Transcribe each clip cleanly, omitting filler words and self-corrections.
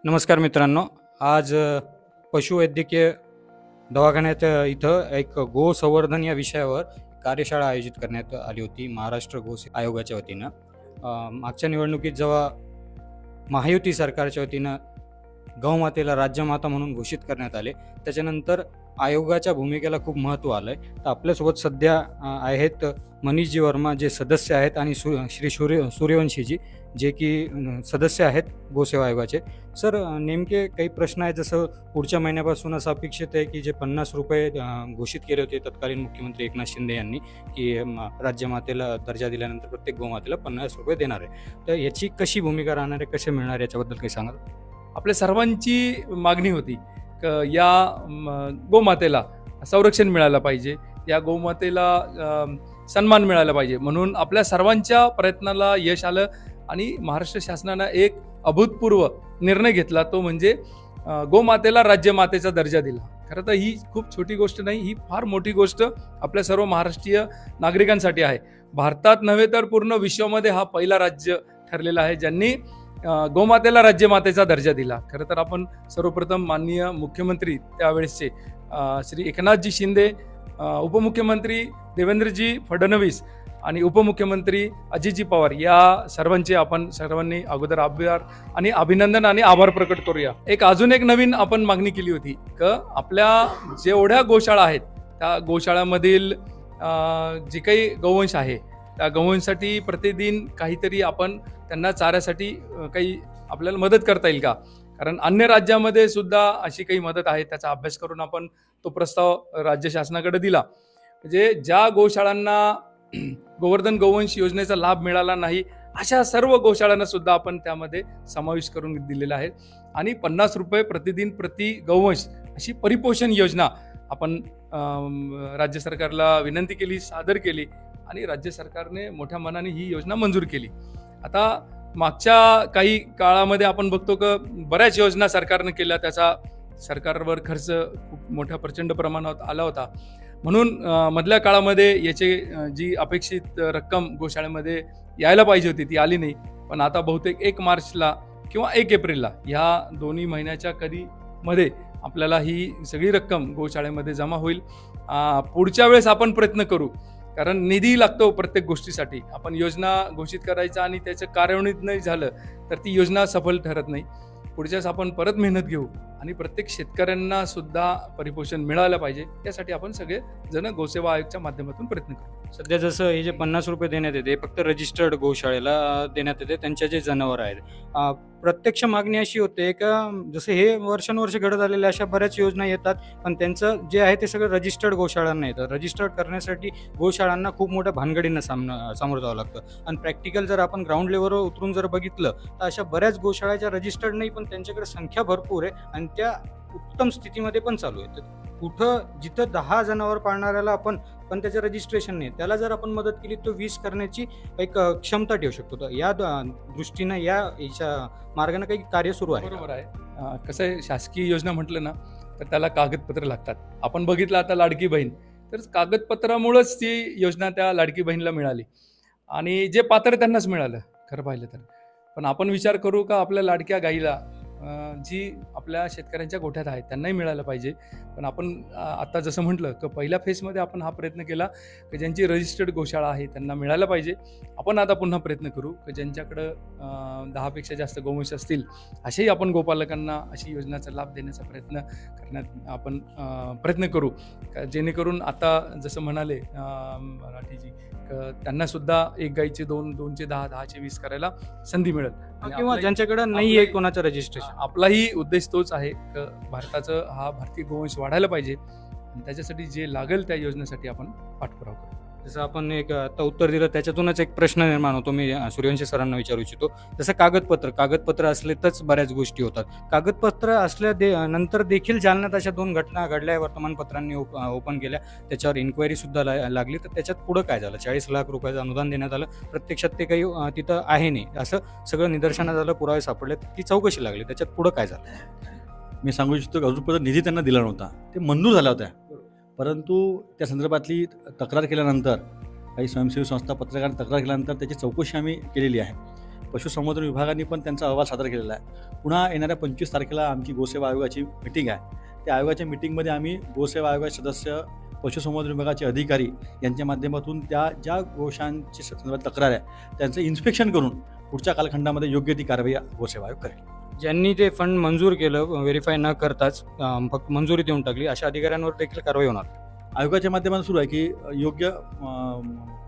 नमस्कार मित्रांनो. आज पशुवैद्यकीय दवाखान्यात इथं एक गो संवर्धन या विषयावर कार्यशाळा आयोजित करण्यात आली होती महाराष्ट्र आयोगाच्या वतीनं. मागच्या निवडणुकीत जेव्हा महायुती सरकारच्या वतीनं गौमातेला राज्यमाता म्हणून घोषित करण्यात आले, त्याच्यानंतर आयोगाच्या भूमिकेला खूप महत्त्व आलं आहे. तर आपल्यासोबत सध्या आहेत मनीषजी वर्मा, जे सदस्य आहेत, आणि श्री सूर्यवंशीजी, जे की सदस्य आहेत गोसेवा आयोगाचे. सर, नेमके काही प्रश्न आहेत. जसं पुढच्या महिन्यापासून असं अपेक्षित आहे की जे 50 रुपये घोषित केले होते तत्कालीन मुख्यमंत्री एकनाथ शिंदे यांनी, की राज्यमातेला दर्जा दिल्यानंतर प्रत्येक गोमातेला 50 रुपये देणार आहे. तर याची कशी भूमिका राहणार आहे, कसे मिळणार, याच्याबद्दल काही सांगाल? आपल्या सर्वांची मागणी होती या गोमातेला संरक्षण मिळालं पाहिजे, या गोमातेला सन्मान मिळाला पाहिजे. म्हणून आपल्या सर्वांच्या प्रयत्नाला यश आलं आणि महाराष्ट्र शासनानं एक अभूतपूर्व निर्णय घेतला, तो म्हणजे गोमातेला राज्यमातेचा दर्जा दिला. खरं तर ही खूप छोटी गोष्ट नाही, ही फार मोठी गोष्ट आपल्या सर्व महाराष्ट्रीय नागरिकांसाठी आहे. भारतात नव्हे तर पूर्ण विश्वामध्ये हा पहिला राज्य ठरलेला आहे ज्यांनी गोमातेला राज्यमातेचा दर्जा दिला. खरं तर आपण सर्वप्रथम माननीय मुख्यमंत्री त्यावेळेसचे श्री एकनाथजी शिंदे, उपमुख्यमंत्री देवेंद्रजी फडणवीस आणि उपमुख्यमंत्री अजितजी पवार या सर्वांचे आपण सर्वांनी अगोदर आभार आणि अभिनंदन आणि आभार प्रकट करूया. अजून एक नवीन आपण मागणी केली होती की आपल्या जेवढ्या गोशाळा आहेत त्या गोशाळामधील जे काही गौवंश आहे त्या गौवंशासाठी प्रतिदिन काहीतरी आपण त्यांना चाऱ्यासाठी काही आपल्याला मदत करता येईल का? कारण अन्य राज्यामध्ये सुद्धा अशी काही मदत आहे, त्याचा अभ्यास करून आपण तो प्रस्ताव राज्य शासनाकडे दिला. म्हणजे ज्या गोशाळांना गोवर्धन गोवंश योजनेचा लाभ मिळाला नाही अशा सर्व गोशाळांना सुद्धा आपण त्यामध्ये समावेश करून दिलेला आहे. आणि 50 रुपये प्रतिदिन प्रति गौवंश अशी परिपोषण योजना आपण राज्य सरकारला विनंती केली, सादर केली आणि राज्य सरकारने मोठ्या मनाने ही योजना मंजूर केली. आता मागच्या काही काळामध्ये आपण बघतो की बऱ्याच योजना सरकारने केल्या, त्याचा सरकारवर खर्च खूप मोठ्या प्रचंड प्रमाणात आला होता. म्हणून मधल्या काळामध्ये याची जी अपेक्षित रक्कम गोशाळेमध्ये यायला पाहिजे होती ती आली नाही. पण आता बहुतेक 1 मार्चला किंवा 1 एप्रिलला या दोन्ही महिन्याच्या मध्ये आपल्याला ही सगळी रक्कम गोशाळेमध्ये जमा होईल. पुढच्या वेळेस आपण प्रयत्न करू, कारण निधी लागतो प्रत्येक गोष्टीसाठी. आपण योजना घोषित करायचा आणि त्याचं कार्यान्वित नाही झालं तर ती योजना सफल ठरत नाही. पुढच्याच आपण परत मेहनत घेऊ आणि प्रत्येक शेतकऱ्यांना सुद्धा परिपोषण मिळालं पाहिजे, त्यासाठी आपण सगळे जण गोसेवा आयोगाच्या माध्यमातून प्रयत्न करू. सध्या जसं हे जे 50 रुपये देण्यात येते फक्त रजिस्टर्ड गोशाळेला देण्यात येते, त्यांच्या जे जनावर आहेत. प्रत्यक्ष मागणी अशी होते का जसं हे वर्षानुवर्ष घडत आलेल्या अशा बऱ्याच योजना येतात, पण त्यांचं जे आहे ते सगळं रजिस्टर्ड गोशाळांना येतं. रजिस्टर्ड करण्यासाठी गोशाळांना खूप मोठ्या भानगडींना सामोरं जावं लागतं. आणि प्रॅक्टिकल जर आपण ग्राउंड लेवलवर उतरून जर बघितलं तर अशा बऱ्याच गोशाळाच्या रजिस्टर्ड नाही, पण त्यांच्याकडे संख्या भरपूर आहे आणि त्या उत्तम स्थितीमध्ये पण चालू आहे. कुठं जिथं 10 जनावर पाळणाऱ्याला पण त्याचं रजिस्ट्रेशन नाही, त्याला जर आपण मदत केली तर 20 करण्याची एक क्षमता ठेवू शकतो. तर या दृष्टीनं याच्या मार्गाने काही कार्य सुरू आहे. बरोबर आहे. कसं आहे, शासकीय योजना म्हटलं ना तर त्याला कागदपत्र लागतात. आपण बघितलं आता लाडकी बहीण, तर कागदपत्रामुळेच ती योजना त्या लाडकी बहीणला मिळाली आणि जे पात्र त्यांनाच मिळालं खरं पाहिलं तर. पण आपण विचार करू का आपल्या लाडक्या गाईला जी आपल्या शेतकऱ्यांच्या गोठ्यात आहेत त्यांनाही मिळालं पाहिजे. पण आपण आता जसं म्हटलं की पहिल्या फेजमध्ये आपण हा प्रयत्न केला की ज्यांची रजिस्टर्ड गोशाळा आहे त्यांना मिळालं पाहिजे. आपण आता पुन्हा प्रयत्न करू की ज्यांच्याकडं 10पेक्षा जास्त गोवंश असतील असेही आपण गोपालकांना अशी योजनेचा लाभ देण्याचा प्रयत्न आपण प्रयत्न करू, जेणेकरून आता जसं म्हणाले मराठीजी त्यांना सुद्धा 1 गाईचे 2, 2चे 10, 10चे 20 करायला संधी मिळेल. किंवा ज्यांच्याकडे नाही आहे कोणाचं रजिस्ट्रेशन. आपलाही उद्देश तोच आहे की भारतीय गोवंश वाढायला पाहिजे आणि त्याच्यासाठी जे लागेल त्या योजनेसाठी आपण पाठपुरावा करू. जसं आपण एक आता उत्तर दिलं त्याच्यातूनच एक प्रश्न निर्माण होतो, मी सूर्यवंशी सरांना विचारू इच्छितो. जसं कागदपत्र असले तरच बऱ्याच गोष्टी होतात. कागदपत्र नंतर देखील जालन्यात अशा 2 घटना घडल्या, वर्तमानपत्रांनी ओपन केल्या, त्याच्यावर इन्क्वायरी सुद्धा लागली. तर त्याच्यात पुढं काय झालं? 40 लाख रुपयाचं अनुदान देण्यात आलं, प्रत्यक्षात ते काही तिथं आहे नाही असं सगळं निदर्शनात आलं, पुरावे सापडले, ती चौकशी लागली, त्याच्यात पुढं काय झालं? मी सांगू इच्छितो की अजूनपर्यंत निधी त्यांना दिला नव्हता, ते मंजूर झाल्या होत्या. परंतु त्या संदर्भातली तक्रार केल्यानंतर काही स्वयंसेवी संस्था पत्रकारांनी तक्रार केल्यानंतर त्याची चौकशी आम्ही केलेली आहे. पशुसंवर्धन विभागाने पण त्यांचा अहवाल सादर केलेला आहे. पुन्हा येणाऱ्या 25 तारखेला आमची गोसेवा आयोगाची मिटिंग आहे. त्या आयोगाच्या मिटिंगमध्ये आम्ही गोसेवा आयोगाचे सदस्य, पशुसंवर्धन विभागाचे अधिकारी यांच्या माध्यमातून त्या ज्या गोशांची संदर्भात तक्रार आहे त्यांचं इन्स्पेक्शन करून पुढच्या कालखंडामध्ये योग्य ती कारवाई गोसेवा आयोग करेल. ज्यांनी ते फंड मंजूर केलं व्हेरीफाय न करताच फक्त मंजुरी देऊन टाकली अशा अधिकाऱ्यांवर देखील कारवाई होणार. आयोगाच्या माध्यमातून सुरू आहे की योग्य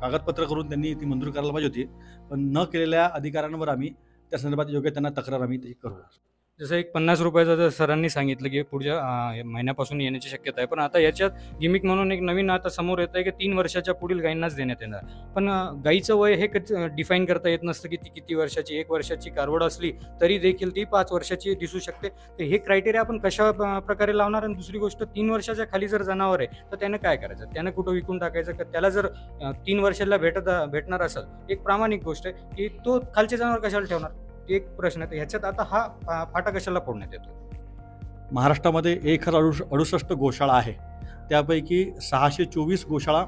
कागदपत्र करून त्यांनी ती मंजूर करायला पाहिजे होती, पण न केलेल्या अधिकाऱ्यांवर आम्ही त्या संदर्भात योग्य त्यांना तक्रार आम्ही ती करू. जसं एक 50 रुपयाचं जर सरांनी सांगितलं की पुढच्या महिन्यापासून येण्याची शक्यता आहे, पण आता याच्यात गिमिक म्हणून एक नवीन आता समोर येत आहे की 3 वर्षाच्या पुढील गायींनाच देण्यात येणार. पण गायीचं वय हे डिफाईन करता येत नसतं की ती किती वर्षाची, 1 वर्षाची कारवड असली तरी देखील ती 5 वर्षाची दिसू शकते. तर हे क्रायटेरिया आपण कशा प्रकारे लावणार. आणि दुसरी गोष्ट, 3 वर्षाच्या खाली जर जनावर आहे तर त्यानं काय करायचं, त्यानं कुठं विकून टाकायचं का? त्याला जर 3 वर्षाला भेटणार असेल, एक प्रामाणिक गोष्ट आहे की तो खालचे जनावर कशाला ठेवणार, एक प्रश्न आहे. ह्याच्यात आता हा फाटा कशाला फोडण्यात येतो. महाराष्ट्रामध्ये 1068 गोशाळा आहे, त्यापैकी 624 गोशाळा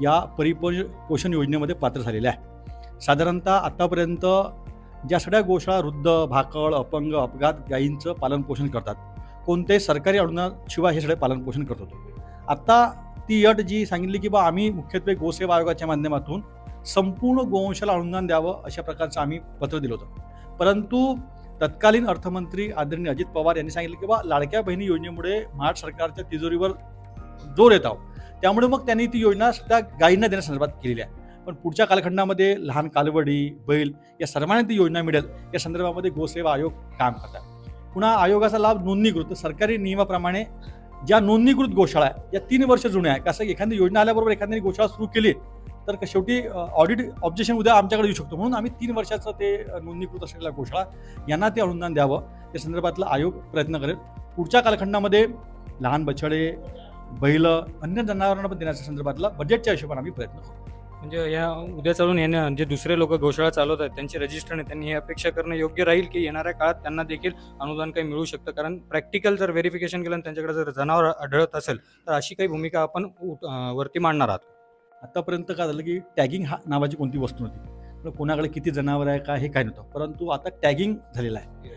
या परिपोषण योजनेमध्ये पात्र झालेल्या आहे. साधारणतः आत्तापर्यंत ज्या सगळ्या गोशाळा वृद्ध, भाकड, अपंग, अपघात गायींचं पालनपोषण करतात, कोणत्याही सरकारी अनुदानाशिवाय हे सगळे पालनपोषण करत होतो. आत्ता ती अट जी सांगितली की आम्ही मुख्यत्वे गोसेवा आयोगाच्या माध्यमातून संपूर्ण गोवंशाला अनुदान द्यावं अशा प्रकारचं आम्ही पत्र दिलं होतं. परंतु तत्कालीन अर्थमंत्री आदरणीय अजित पवार यांनी सांगितलं की लाडक्या बहिणी योजनेमुळे महाराष्ट्र सरकारच्या तिजोरीवर जोर येत आहो, त्यामुळे मग त्यांनी ती योजना सुद्धा गायींना देण्यासंदर्भात केलेली आहे. पण पुढच्या कालखंडामध्ये लहान कालवडी, बैल या सर्वांना ती योजना मिळेल या संदर्भामध्ये गोसेवा आयोग काम करतात. पुन्हा आयोगाचा लाभ नोंदणीकृत सरकारी नियमाप्रमाणे ज्या नोंदणीकृत गोशाळा आहे या 3 वर्ष जुन्या आहे. कसं एखादी योजना आल्याबरोबर एखाद्याने गोशाळा सुरू केली तर शेवटी ऑडिट ऑब्जेक्शन उद्या आमच्याकडे येऊ शकतो. म्हणून आम्ही 3 वर्षाचं ते नोंदणीकृत असलेल्या गोशाळा यांना ते अनुदान द्यावं या संदर्भातला आयोग प्रयत्न करेल. पुढच्या कालखंडामध्ये लहान बछडे, बैल, अन्य जनावरांना पण देण्याच्या संदर्भातला बजेटच्या हिशोबाने आम्ही प्रयत्न करू. म्हणजे या उद्या चालून येण्या जे दुसरे लोक गोशाळा चालवत आहेत त्यांचे रजिस्टर नाही, त्यांनी ही अपेक्षा करणं योग्य राहील की येणाऱ्या काळात त्यांना देखील अनुदान काही मिळू शकतं. कारण प्रॅक्टिकल जर व्हेरिफिकेशन केलं आणि त्यांच्याकडे जर जनावर आढळत असेल तर अशी काही भूमिका आपण वरती मांडणार आहात. आतापर्यंत काय झालं की टॅगिंग हा नावाची कोणती वस्तू नव्हती, कोणाकडे किती जनावर आहे काय हे काय नव्हतं. परंतु आता टॅगिंग झालेलं आहे.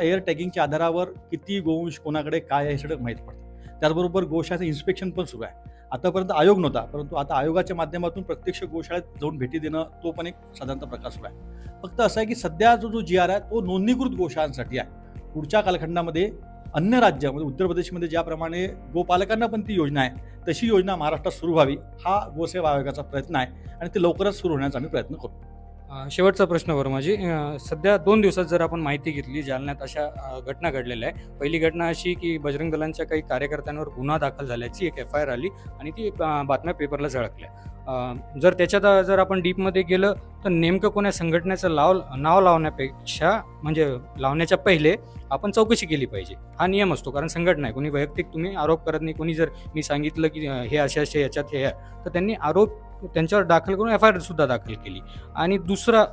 एअर टॅगिंगच्या आधारावर किती गोवंश कोणाकडे काय आहे हे सगळं माहीत पडतं. त्याचबरोबर गोशाळेचं इन्स्पेक्शन पण सुरू आहे. आतापर्यंत आयोग नव्हता, परंतु आता आयोगाच्या माध्यमातून प्रत्यक्ष गोशाळेत जाऊन भेटी देणं तो पण एक साधारणतः प्रकार सुरू आहे. फक्त असं आहे की सध्या जो GR आहे तो नोंदणीकृत गोशाळांसाठी आहे. पुढच्या कालखंडामध्ये अन्य राज्यामध्ये उत्तर प्रदेशमध्ये ज्याप्रमाणे गोपालकांना पण ती योजना आहे तशी योजना महाराष्ट्रात सुरू व्हावी हा गोसेवा आयोगाचा प्रयत्न आहे आणि ते लवकरच सुरू होण्याचा आम्ही प्रयत्न करू. शेवटचा प्रश्न माझी, सध्या 2 दिवसात जर आपण माहिती घेतली, जालन्यात अशा घटना घडलेल्या आहे. पहिली घटना अशी की बजरंग दलांच्या काही कार्यकर्त्यांवर गुन्हा दाखल झाल्याची एक FIR आली आणि ती बातम्या पेपरला झळकल्या. जर त्याच्यात जर आपण डीपमध्ये गेलं तर नेमकं कोणा संघटनेचं नाव लावण्यापेक्षा म्हणजे लावण्याच्या पहिले आपण चौकशी केली पाहिजे, हा नियम असतो. कारण संघटना आहे, कोणी वैयक्तिक तुम्ही आरोप करत नाही. कोणी जर मी सांगितलं की हे असे याच्यात हे आहे तर त्यांनी आरोप त्यांच्यावर दाखल करून FIR सुद्धा दाखल केली. आणि दुसरा,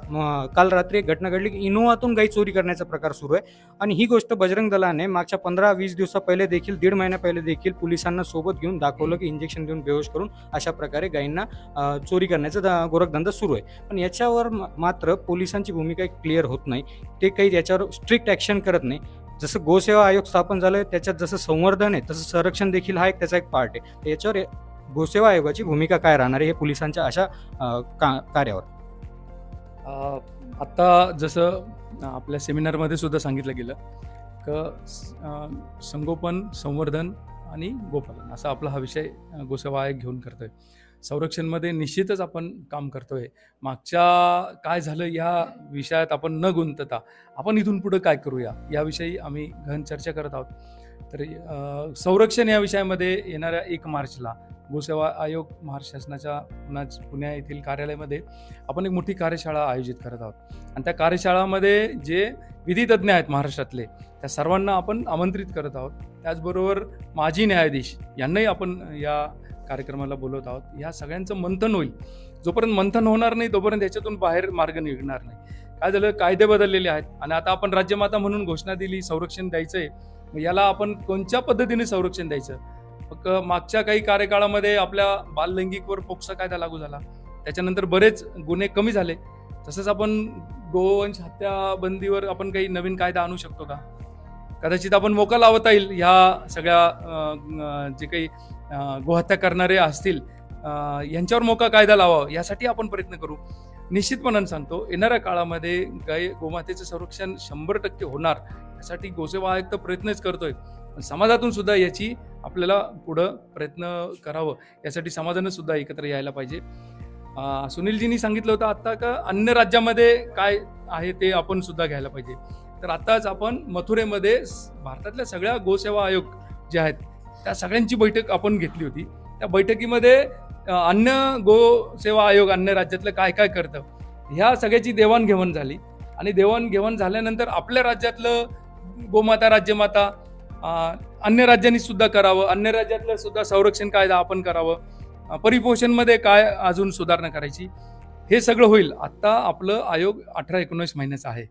काल रात्री एक घटना घडली की इनोव्हातून गाई चोरी करण्याचा प्रकार सुरू आहे. आणि ही गोष्ट बजरंग दलाने मागच्या 15-20 दिवसा पहिले देखील, 1.5 महिन्या पहिले देखील पोलिसांना सोबत घेऊन दाखवलं की इंजेक्शन देऊन बेहोश करून अशा प्रकारे गायींना चोरी करण्याचा गोरखधंदा सुरू आहे. पण याच्यावर मात्र पोलिसांची भूमिका क्लिअर होत नाही. ते काही याच्यावर स्ट्रिक्ट ॲक्शन करत नाही. जसं गोसेवा आयोग स्थापन झालं त्याच्यात जसं संवर्धन आहे तसं संरक्षण देखील हा त्याचा एक पार्ट आहे. याच्यावर गोसेवा आयोगाची भूमिका काय राहणार आहे हे पोलिसांच्या अशा कार्यावर. आत्ता जसं आपल्या सेमिनारमध्ये सुद्धा सांगितलं गेलं की संगोपन, संवर्धन आणि गोपालन असा आपला हा विषय गोसेवा आयोग घेऊन करतोय. संरक्षणमध्ये निश्चितच आपण काम करतोय. मागच्या काय झालं या विषयात आपण न गुंतता आपण इथून पुढे काय करूया याविषयी आम्ही गहन चर्चा करत आहोत. तर संरक्षण या विषयामध्ये येणाऱ्या 1 मार्चला गोसेवा आयोग महाराष्ट्र शासनाच्या पुणे येथील कार्यालयामध्ये आपण एक मोठी कार्यशाळा आयोजित करत आहोत. आणि त्या कार्यशाळामध्ये जे विधितज्ञ आहेत महाराष्ट्रातले त्या सर्वांना आपण आमंत्रित करत आहोत. त्याचबरोबर माजी न्यायाधीश यांनाही आपण या कार्यक्रमाला बोलवत आहोत. या सगळ्यांचं मंथन होईल. जोपर्यंत मंथन होणार नाही तोपर्यंत याच्यातून बाहेर मार्ग निघणार नाही. काय झालं, कायदे बदललेले आहेत आणि आता आपण राज्यमाता म्हणून घोषणा दिली, संरक्षण द्यायचंय. याला आपण कोणत्या पद्धतीने संरक्षण द्यायचं. मग मागच्या काही कार्यकाळामध्ये आपल्या बाललैंगिकवर पोक्सो कायदा लागू झाला, त्याच्यानंतर बरेच गुन्हे कमी झाले. तसंच आपण गोवंश हत्या बंदीवर आपण काही नवीन कायदा आणू शकतो का? कदाचित आपण मोका लावता येईल ह्या सगळ्या जे काही गोहत्या करणारे असतील यांच्यावर मोका कायदा लावावा यासाठी आपण प्रयत्न करू. निश्चितपणाने सांगतो, येणाऱ्या काळामध्ये गोमातेचं संरक्षण 100% होणार यासाठी गोसेवा आयोग तर प्रयत्नच करतोय, पण समाजातून सुद्धा याची आपल्याला पुढं प्रयत्न करावं. यासाठी समाजानं सुद्धा एकत्र यायला पाहिजे. सुनीलजींनी सांगितलं होतं आता का अन्य राज्यामध्ये काय आहे ते आपण सुद्धा घ्यायला पाहिजे. तर आताच आपण मथुरेमध्ये भारतातल्या सगळ्या गोसेवा आयोग जे आहेत त्या सगळ्यांची बैठक आपण घेतली होती. त्या बैठकीमध्ये अन्य गोसेवा आयोग अन्य राज्यातलं काय काय करतं ह्या सगळ्याची देवाणघेवाण झाली. आणि देवाणघेवाण झाल्यानंतर आपल्या राज्यातलं गोमाता राज्यमाता अन्य राज्यांनी सुद्धा करावं, अन्य राज्यातलं सुद्धा संरक्षण कायदा आपण करावं, परिपोषणमध्ये काय अजून सुधारणा करायची, हे सगळं होईल. आता आपलं आयोग 18-19 महिन्याचं आहे.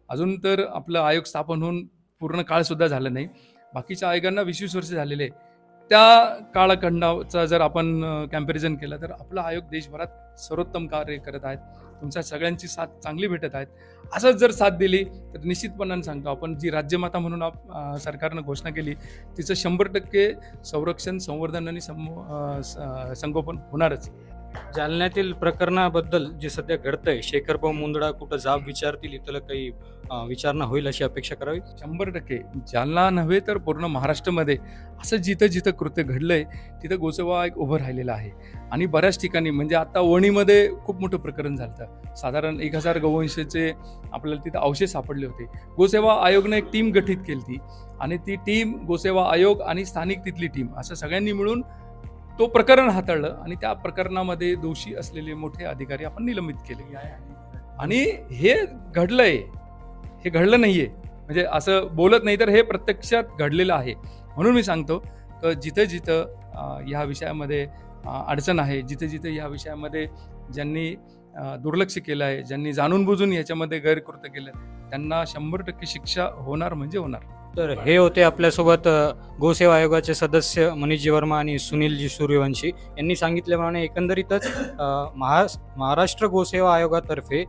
अजून तर आपलं आयोग स्थापन होऊन पूर्ण काळ सुद्धा झाला नाही. बाकीच्या आयोगांना 20-20 वर्ष झालेले. त्या काळखंडाचा जर आपण कॅम्पॅरिझन केलं तर आपला आयोग देशभरात सर्वोत्तम कार्य करत आहेत. तुमच्या सगळ्यांची साथ चांगली भेटत आहेत. असंच जर साथ दिली तर निश्चितपणाने सांगतो आपण जी राज्यमाता म्हणून सरकारनं घोषणा केली तिचं 100% संरक्षण, संवर्धन आणि संगोपन होणारच. जालन्यातील प्रकरणाबद्दल जे सध्या घडतंय, शेखरभाऊ मुंदडा कुठं जाब विचारतील इथलं काही विचारणा होईल अशी अपेक्षा करावी. 100% जालना नव्हे तर पूर्ण महाराष्ट्रामध्ये असं जिथं जिथं कृत्य घडलंय तिथं गोसेवा आयोग उभं राहिलेला आहे. आणि बऱ्याच ठिकाणी म्हणजे आता वणीमध्ये खूप मोठं प्रकरण झालं, साधारण 1000 गोवंशाचे आपल्याला तिथं अवशेष सापडले होते. गोसेवा आयोगने एक टीम गठीत केली ती आणि ती टीम गोसेवा आयोग आणि स्थानिक तिथली टीम असं सगळ्यांनी मिळून तो प्रकरण हाताळलं आणि त्या प्रकरणामध्ये दोषी असलेले मोठे अधिकारी आपण निलंबित केले. आणि हे घडलंय, हे घडलं नाहीये म्हणजे असं बोलत नाही तर हे प्रत्यक्षात घडलेलं आहे. म्हणून मी सांगतो की जिथं जिथं ह्या विषयामध्ये अडचण आहे, जिथे जिथे या विषयामध्ये ज्यांनी दुर्लक्ष केलं आहे, ज्यांनी जाणून बुजून याच्यामध्ये गैरकृत्य केलं त्यांना 100% शिक्षा होणार म्हणजे होणार. तर हे होते आपल्यासोबत गोसेवा आयोगाचे सदस्य मनीषजी वर्मा आणि सुनीलजी सूर्यवंशी यांनी सांगितल्याप्रमाणे एकंदरीतच महाराष्ट्र गोसेवा आयोगातर्फे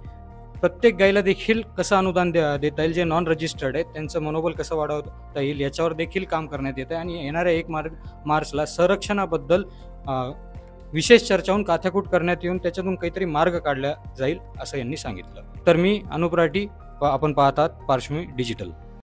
प्रत्येक गायीला देखील कसं अनुदान देता येईल, जे नॉन रजिस्टर्ड आहेत त्यांचं मनोबल कसं वाढवता येईल याच्यावर देखील काम करण्यात येतं. आणि येणाऱ्या 1 मार्चला संरक्षणाबद्दल विशेष चर्चा होऊन काथ्याकूट करण्यात येऊन त्याच्यातून काहीतरी मार्ग काढला जाईल असं यांनी सांगितलं. तर मी अनुप राठी, आपण पाहतात पार्श्वमी डिजिटल.